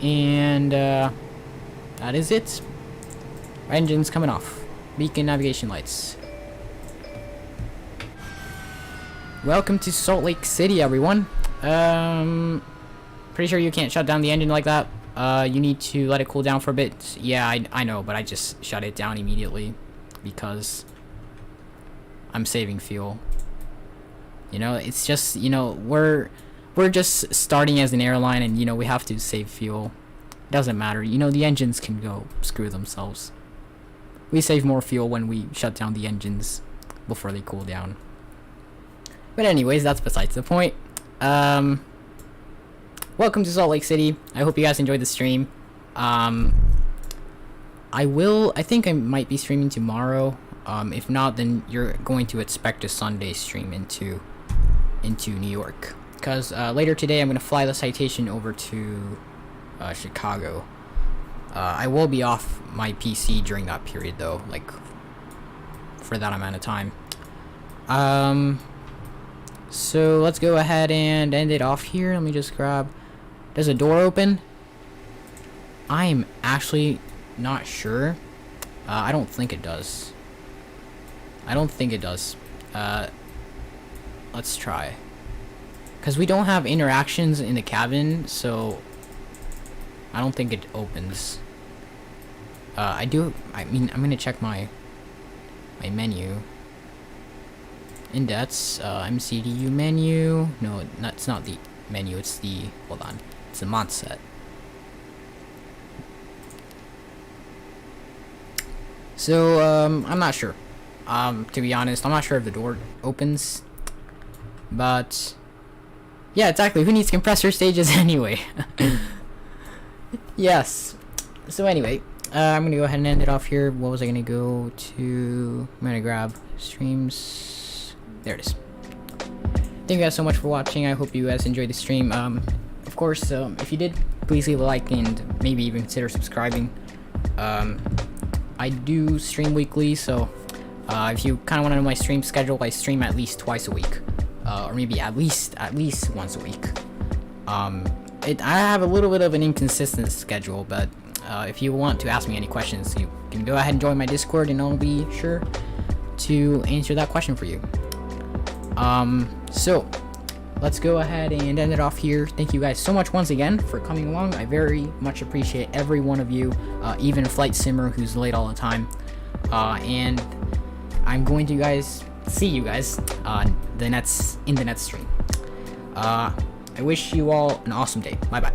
And that is it. Our engine's coming off. Beacon navigation lights. Welcome to Salt Lake City, everyone. Pretty sure you can't shut down the engine like that. You need to let it cool down for a bit. Yeah, I know, but I just shut it down immediately because I'm saving fuel. You know, it's just, you know, we're just starting as an airline, and you know, we have to save fuel. Doesn't matter, you know, the engines can go screw themselves. We save more fuel when we shut down the engines before they cool down. But anyways, that's besides the point. Welcome to Salt Lake City. I hope you guys enjoyed the stream. I think I might be streaming tomorrow. If not, then you're going to expect a Sunday stream into New York. Because later today, I'm going to fly the Citation over to Chicago. I will be off my PC during that period, though, like, for that amount of time. So let's go ahead and end it off here. Let me just grab... Does a door open? I'm actually not sure. I don't think it does. I don't think it does. Let's try. Because we don't have interactions in the cabin, so I don't think it opens. I mean, I'm gonna check my menu. Indets, MCDU menu. No, that's not the menu. It's the, hold on. It's the mod set. So, I'm not sure. To be honest, I'm not sure if the door opens. But, yeah, exactly. Who needs compressor stages anyway? Yes. So anyway, I'm gonna go ahead and end it off here. What was I gonna go to? I'm gonna grab streams. There it is. Thank you guys so much for watching. I hope you guys enjoyed the stream. Of course, if you did, please leave a like and maybe even consider subscribing. I do stream weekly, so if you kind of want to know my stream schedule, I stream at least twice a week, or maybe at least once a week. I have a little bit of an inconsistent schedule, but if you want to ask me any questions, you can go ahead and join my Discord, and I'll be sure to answer that question for you. So let's go ahead and end it off here. Thank you guys so much once again for coming along. I very much appreciate every one of you, even Flight Simmer, who's late all the time. And I'm going to see you guys in the next stream. I wish you all an awesome day. Bye bye.